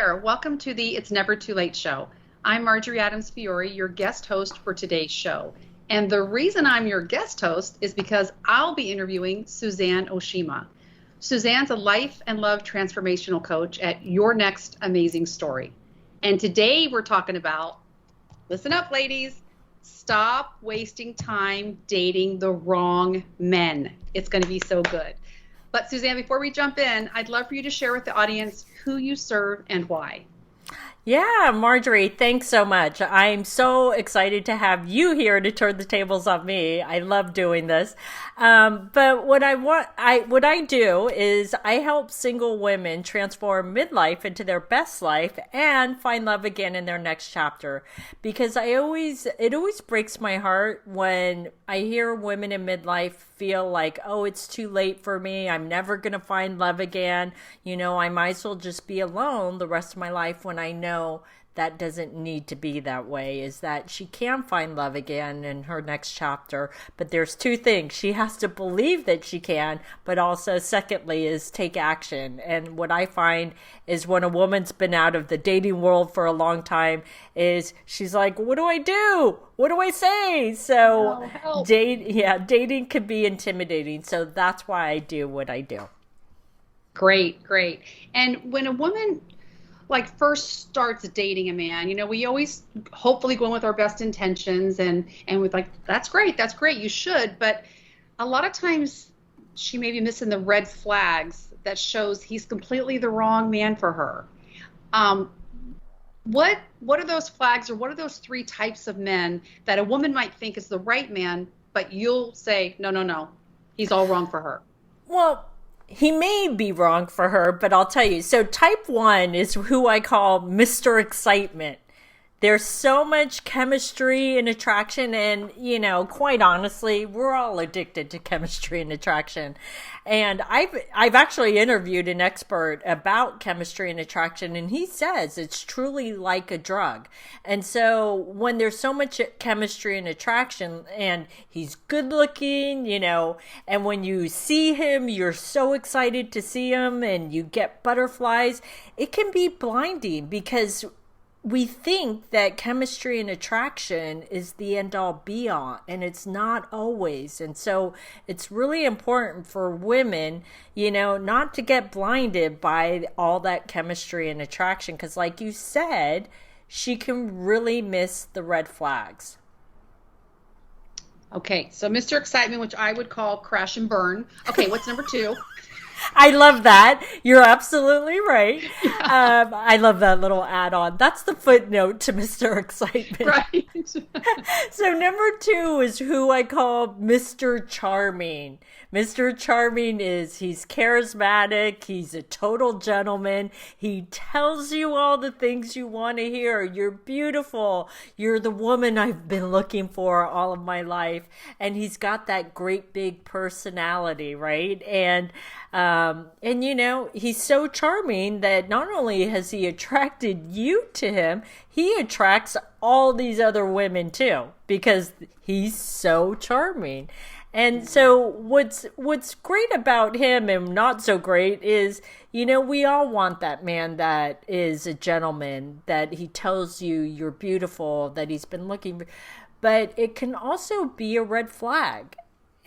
there. Welcome to the It's Never Too Late show. I'm Marjorie Adams Fiore, your guest host for today's show. And the reason I'm your guest host is because I'll be interviewing Suzanne Oshima. Suzanne's a life and love transformational coach at Your Next Amazing Story. And today we're talking about, listen up, ladies, stop wasting time dating the wrong men. It's going to be so good. But Suzanne, before we jump in, I'd love for you to share with the audience who you serve and why. Yeah, Marjorie, thanks so much. I'm so excited to have you here to turn the tables on me. I love doing this. But what I do is I help single women transform midlife into their best life and find love again in their next chapter. Because it always breaks my heart when I hear women in midlife feel like, oh, it's too late for me. I'm never going to find love again. I might as well just be alone the rest of my life, when I know that doesn't need to be that way. Is that she can find love again in her next chapter. But there's two things. She has to believe that she can, but also secondly is take action. And what I find is when a woman's been out of the dating world for a long time is she's like, what do I do? What do I say? So dating can be intimidating. So that's why I do what I do. Great. And when a woman first starts dating a man, we always hopefully go in with our best intentions and with that's great, you should. But a lot of times she may be missing the red flags that shows he's completely the wrong man for her. What are those flags, or what are those three types of men that a woman might think is the right man, but you'll say, no, he's all wrong for her? Well, he may be wrong for her, but I'll tell you. So type 1 is who I call Mr. Excitement. There's so much chemistry and attraction, and, quite honestly, we're all addicted to chemistry and attraction. And I've actually interviewed an expert about chemistry and attraction, and he says it's truly like a drug. And so when there's so much chemistry and attraction, and he's good looking, and when you see him, you're so excited to see him and you get butterflies, it can be blinding because we think that chemistry and attraction is the end all be all, and it's not always. And so it's really important for women, not to get blinded by all that chemistry and attraction, because like you said, she can really miss the red flags. Okay, so Mr. Excitement, which I would call crash and burn. Okay, what's number 2? I love that. You're absolutely right. Yeah. I love that little add-on. That's the footnote to Mr. Excitement. Right. So number 2 is who I call Mr. Charming. Mr. Charming he's charismatic. He's a total gentleman. He tells you all the things you want to hear. You're beautiful. You're the woman I've been looking for all of my life. And he's got that great big personality, right? And he's so charming that not only has he attracted you to him, he attracts all these other women too, because he's so charming. And so what's great about him and not so great is, we all want that man that is a gentleman, that he tells you you're beautiful, that he's been looking, but it can also be a red flag.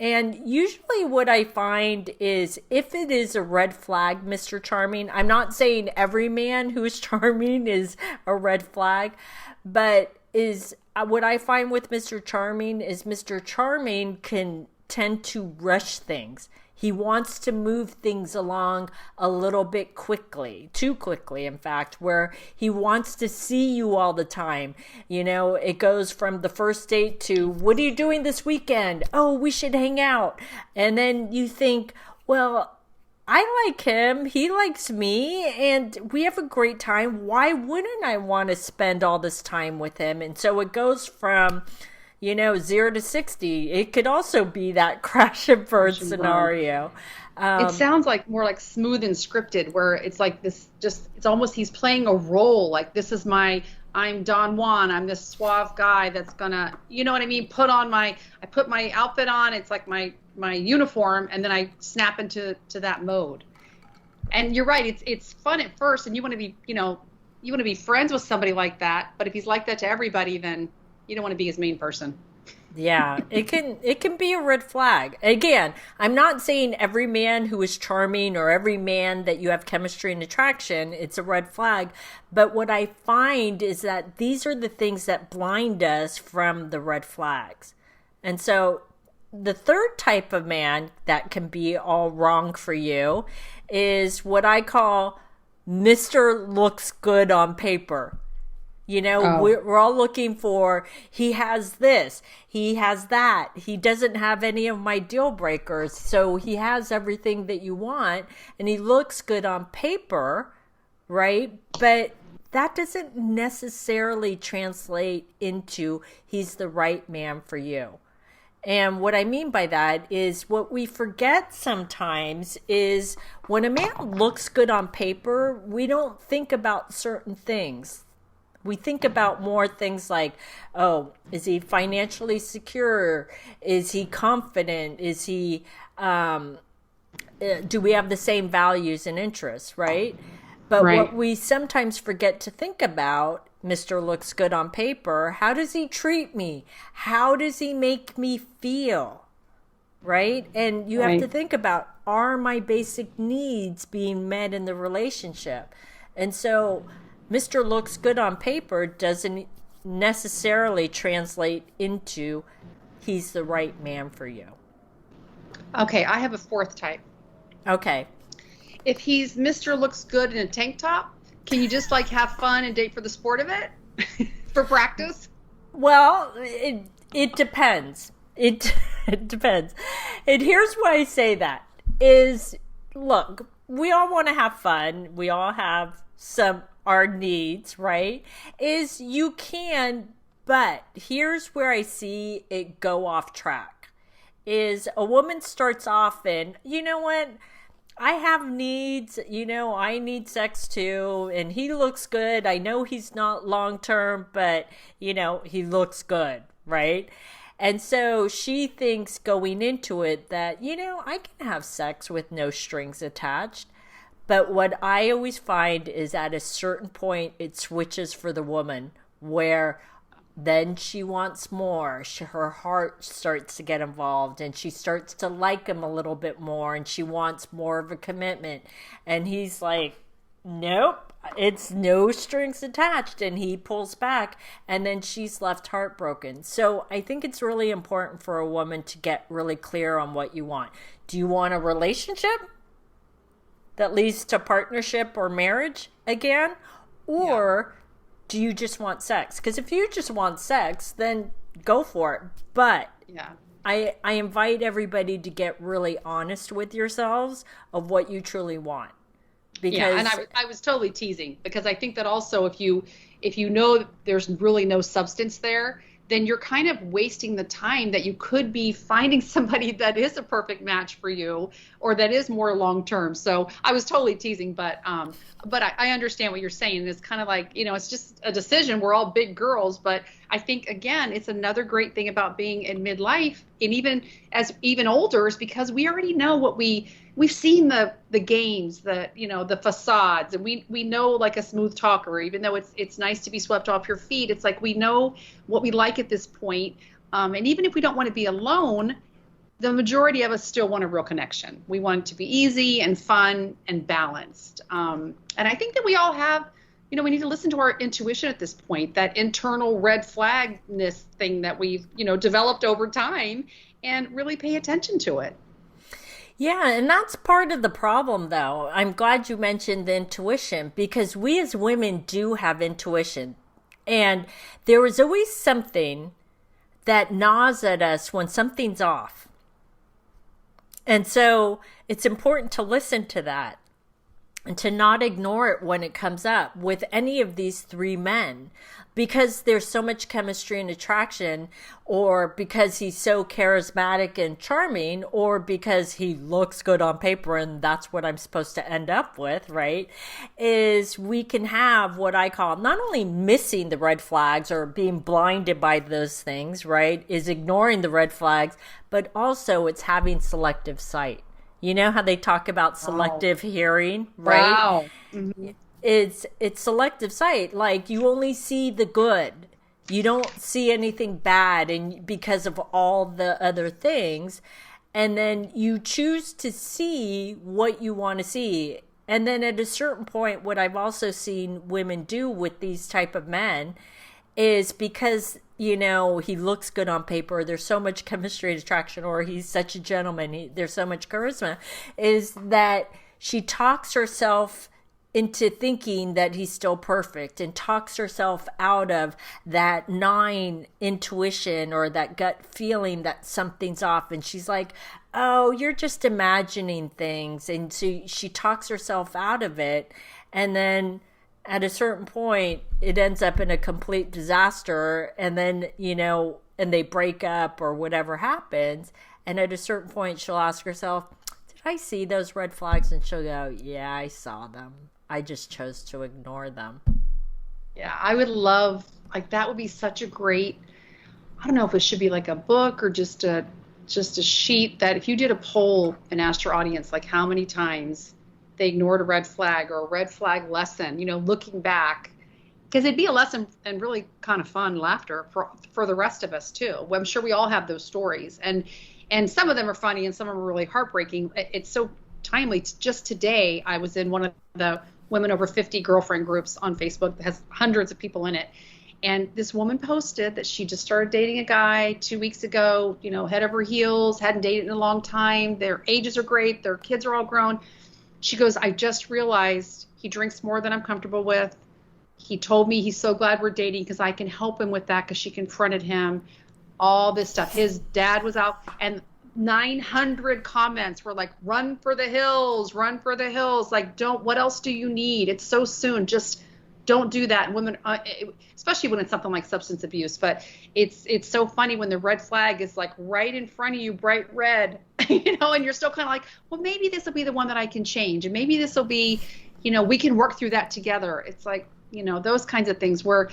And usually what I find is if it is a red flag, Mr. Charming, I'm not saying every man who's charming is a red flag, but what I find with Mr. Charming is Mr. Charming can tend to rush things. He wants to move things along a little bit quickly, too quickly, in fact, where he wants to see you all the time. It goes from the first date to, what are you doing this weekend? Oh, we should hang out. And then you think, well, I like him, he likes me, and we have a great time. Why wouldn't I want to spend all this time with him? And so it goes from 0 to 60. It could also be that crash and burn scenario. It sounds more like smooth and scripted, where it's like this, it's almost he's playing a role. Like, this is I'm Don Juan. I'm this suave guy that's gonna, you know what I mean? I put my outfit on. It's like my uniform, and then I snap into that mode. And you're right. It's fun at first, and you want to be, you want to be friends with somebody like that. But if he's like that to everybody, then you don't want to be his main person. Yeah, it can be a red flag. Again, I'm not saying every man who is charming or every man that you have chemistry and attraction, it's a red flag. But what I find is that these are the things that blind us from the red flags. And so the third type of man that can be all wrong for you is what I call Mr. Looks Good on Paper. You know, we're all looking for, he has this, he has that, he doesn't have any of my deal breakers, so he has everything that you want, and he looks good on paper, right? But that doesn't necessarily translate into he's the right man for you. And what I mean by that is what we forget sometimes is when a man looks good on paper, we don't think about certain things. We think about more things like, oh, is he financially secure? Is he confident? Is he, do we have the same values and interests, right? But Right. what we sometimes forget to think about, Mr. Looks Good on Paper, how does he treat me? How does he make me feel? Right? And you have Right. to think about, are my basic needs being met in the relationship? And so Mr. Looks Good on Paper doesn't necessarily translate into he's the right man for you. Okay, I have a fourth type. Okay. If he's Mr. Looks Good in a tank top, can you just like have fun and date for the sport of it? For practice? Well, it depends. It depends. And here's why I say that is, look, we all want to have fun. We all have our needs, right? Is you can, but here's where I see it go off track. Is a woman starts off in, you know what? I have needs, I need sex too, and he looks good. I know he's not long term, but he looks good, right? And so she thinks going into it that, I can have sex with no strings attached. But what I always find is at a certain point, it switches for the woman where then she wants more. Her heart starts to get involved and she starts to like him a little bit more and she wants more of a commitment. And he's like, nope, it's no strings attached. And he pulls back and then she's left heartbroken. So I think it's really important for a woman to get really clear on what you want. Do you want a relationship that leads to partnership or marriage again? Or do you just want sex? Because if you just want sex, then go for it. But I invite everybody to get really honest with yourselves of what you truly want. Because and I was totally teasing because I think that also if you know there's really no substance there, then you're kind of wasting the time that you could be finding somebody that is a perfect match for you or that is more long term. So I was totally teasing, but I understand what you're saying. It's kind of like, it's just a decision. We're all big girls, but I think again, it's another great thing about being in midlife and even older is because we already know what we've seen the games, the facades, and we know like a smooth talker, even though it's nice to be swept off your feet. It's like we know what we like at this point. And even if we don't want to be alone, the majority of us still want a real connection. We want it to be easy and fun and balanced. And I think that we all have, we need to listen to our intuition at this point, that internal red flagness thing that we've, developed over time and really pay attention to it. Yeah, and that's part of the problem, though. I'm glad you mentioned the intuition because we as women do have intuition. And there is always something that gnaws at us when something's off. And so it's important to listen to that and to not ignore it when it comes up with any of these three men because there's so much chemistry and attraction, or because he's so charismatic and charming, or because he looks good on paper and that's what I'm supposed to end up with, right? Is we can have what I call not only missing the red flags or being blinded by those things, right? Is ignoring the red flags, but also it's having selective sight. You know how they talk about selective hearing, right? Wow. Mm-hmm. it's selective sight. Like, you only see the good. You don't see anything bad, and because of all the other things, and then you choose to see what you want to see. And then at a certain point, what I've also seen women do with these type of men is, because he looks good on paper, there's so much chemistry and attraction, or he's such a gentleman, there's so much charisma, is that she talks herself into thinking that he's still perfect, and talks herself out of that 9 intuition or that gut feeling that something's off. And she's like, oh, you're just imagining things. And so she talks herself out of it. And then at a certain point, it ends up in a complete disaster. And then, and they break up or whatever happens. And at a certain point, she'll ask herself, did I see those red flags? And she'll go, yeah, I saw them. I just chose to ignore them. Yeah, I would love, like, that would be such a great, I don't know if it should be like a book or just a sheet, that if you did a poll and asked your audience, like, how many times they ignored a red flag or a red flag lesson, looking back, because it'd be a lesson and really kind of fun laughter for the rest of us too. I'm sure we all have those stories, and some of them are funny and some of them are really heartbreaking. It's so timely. Just today, I was in one of the Women Over 50 girlfriend groups on Facebook that has hundreds of people in it. And this woman posted that she just started dating a guy 2 weeks ago, head over heels, hadn't dated in a long time. Their ages are great. Their kids are all grown. She goes, I just realized he drinks more than I'm comfortable with. He told me he's so glad we're dating because I can help him with that, because she confronted him, all this stuff. His dad was out, and 900 comments were like, run for the hills, like, what else do you need? It's so soon, just don't do that. And women, especially when it's something like substance abuse, but it's so funny when the red flag is like right in front of you, bright red, and you're still kind of like, well, maybe this will be the one that I can change, and maybe this will be, we can work through that together. It's like, those kinds of things where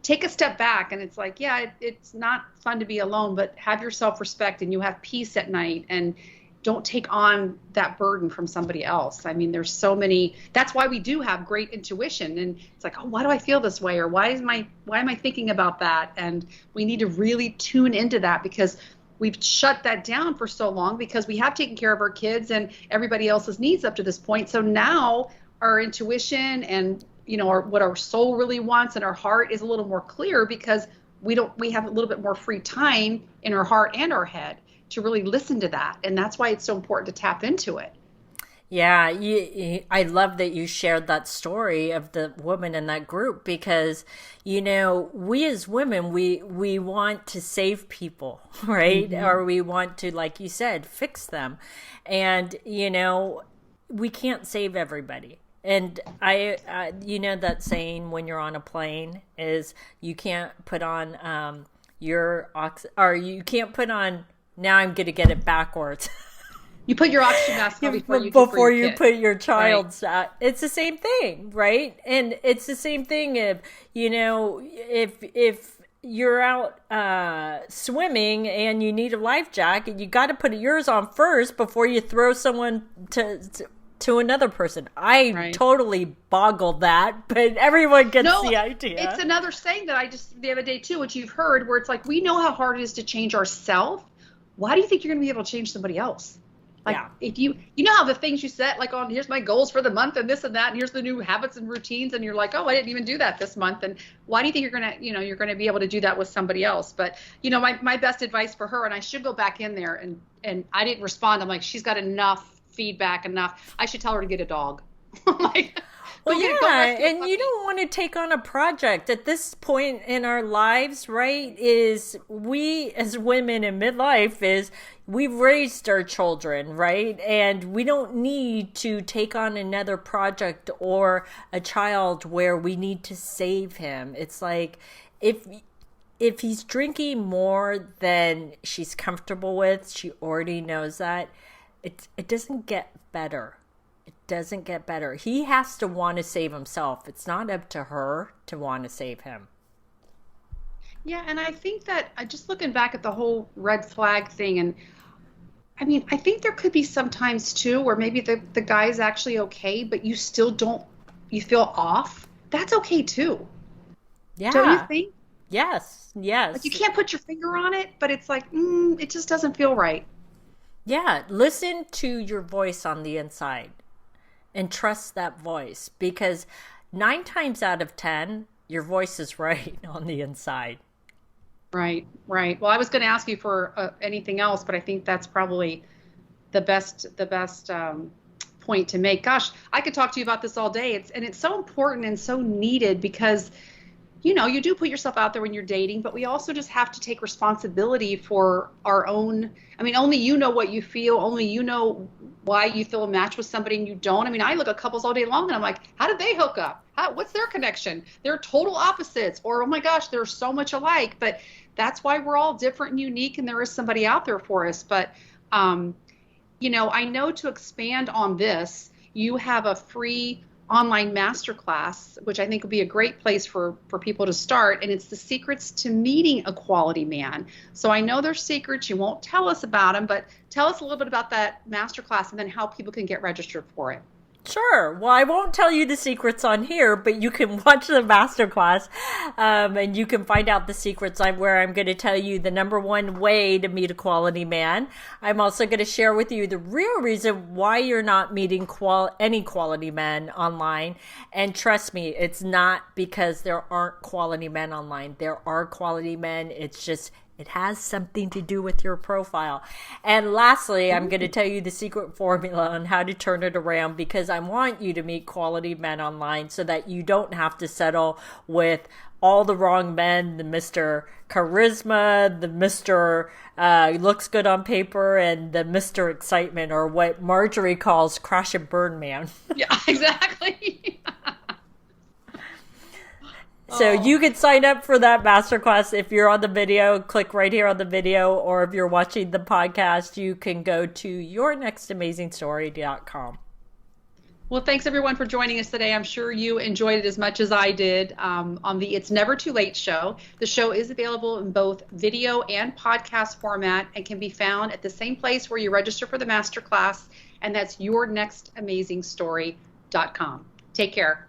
take a step back, and it's like, yeah, it's not fun to be alone, but have your self-respect and you have peace at night, and don't take on that burden from somebody else. I mean, there's so many, that's why we do have great intuition, and it's like, oh, why do I feel this way? Or why am I thinking about that? And we need to really tune into that, because we've shut that down for so long, because we have taken care of our kids and everybody else's needs up to this point. So now our intuition and what our soul really wants and our heart is a little more clear, because we have a little bit more free time in our heart and our head to really listen to that. And that's why it's so important to tap into it. Yeah, I love that you shared that story of the woman in that group, because, we as women, we want to save people, right? Mm-hmm. Or we want to, like you said, fix them. And, we can't save everybody. And I that saying when you're on a plane is, you can't put on you can't put on, now I'm going to get it backwards. You put your oxygen mask on before you put your child's. Right. It's the same thing, right? And it's the same thing if if you're out swimming and you need a life jacket, you got to put yours on first before you throw someone to another person. I totally boggled that, but everyone gets the idea. It's another saying that I just the other day too, which you've heard, where it's like, we know how hard it is to change ourselves. Why do you think you're going to be able to change somebody else? Like, if you know how the things you set, like, on here's my goals for the month and this and that, and here's the new habits and routines, and you're like, oh, I didn't even do that this month. And why do you think you're going to be able to do that with somebody else? But my best advice for her, and I should go back in there, and I didn't respond. I'm like, she's got enough feedback, enough. I should tell her to get a dog. Like, well, yeah, and you don't want to take on a project at this point in our lives, right? Is we as women in midlife, is we've raised our children, right? And we don't need to take on another project or a child where we need to save him. It's like, if he's drinking more than she's comfortable with, she already knows that, it doesn't get better. It doesn't get better. He has to want to save himself. It's not up to her to want to save him. Yeah, and I think that, just looking back at the whole red flag thing, and I mean, I think there could be some times too where maybe the guy's actually okay, but you still don't you feel off, that's okay too. Yeah. Don't you think? Yes. Yes. Like you can't put your finger on it, but it's like, it just doesn't feel right. Yeah. Listen to your voice on the inside and trust that voice, because 9 times out of 10, your voice is right on the inside. Right, right. Well, I was going to ask you for anything else, but I think that's probably the best point to make. Gosh, I could talk to you about this all day. It's so important and so needed because, you do put yourself out there when you're dating, but we also just have to take responsibility for our own. I mean, only you know what you feel. Only you know why you feel a match with somebody and you don't. I mean, I look at couples all day long and I'm like, how did they hook up? What's their connection? They're total opposites, or, oh my gosh, they're so much alike. But that's why we're all different and unique, and there is somebody out there for us. But, I know to expand on this, you have a free online masterclass, which I think would be a great place for people to start. And it's the secrets to meeting a quality man. So I know there's secrets. You won't tell us about them, but tell us a little bit about that masterclass and then how people can get registered for it. Sure. Well, I won't tell you the secrets on here, but you can watch the masterclass, and you can find out the secrets where I'm going to tell you the number one way to meet a quality man. I'm also going to share with you the real reason why you're not meeting any quality men online. And trust me, it's not because there aren't quality men online. There are quality men. It's just it has something to do with your profile. And lastly, I'm going to tell you the secret formula on how to turn it around, because I want you to meet quality men online so that you don't have to settle with all the wrong men, the Mr. Charisma, the Mr. Looks good on paper, and the Mr. Excitement, or what Marjorie calls crash and burn man. Yeah, exactly. So you can sign up for that masterclass if you're on the video. Click right here on the video, or if you're watching the podcast, you can go to yournextamazingstory.com. Well, thanks everyone for joining us today. I'm sure you enjoyed it as much as I did on the It's Never Too Late show. The show is available in both video and podcast format and can be found at the same place where you register for the masterclass, and that's yournextamazingstory.com. Take care.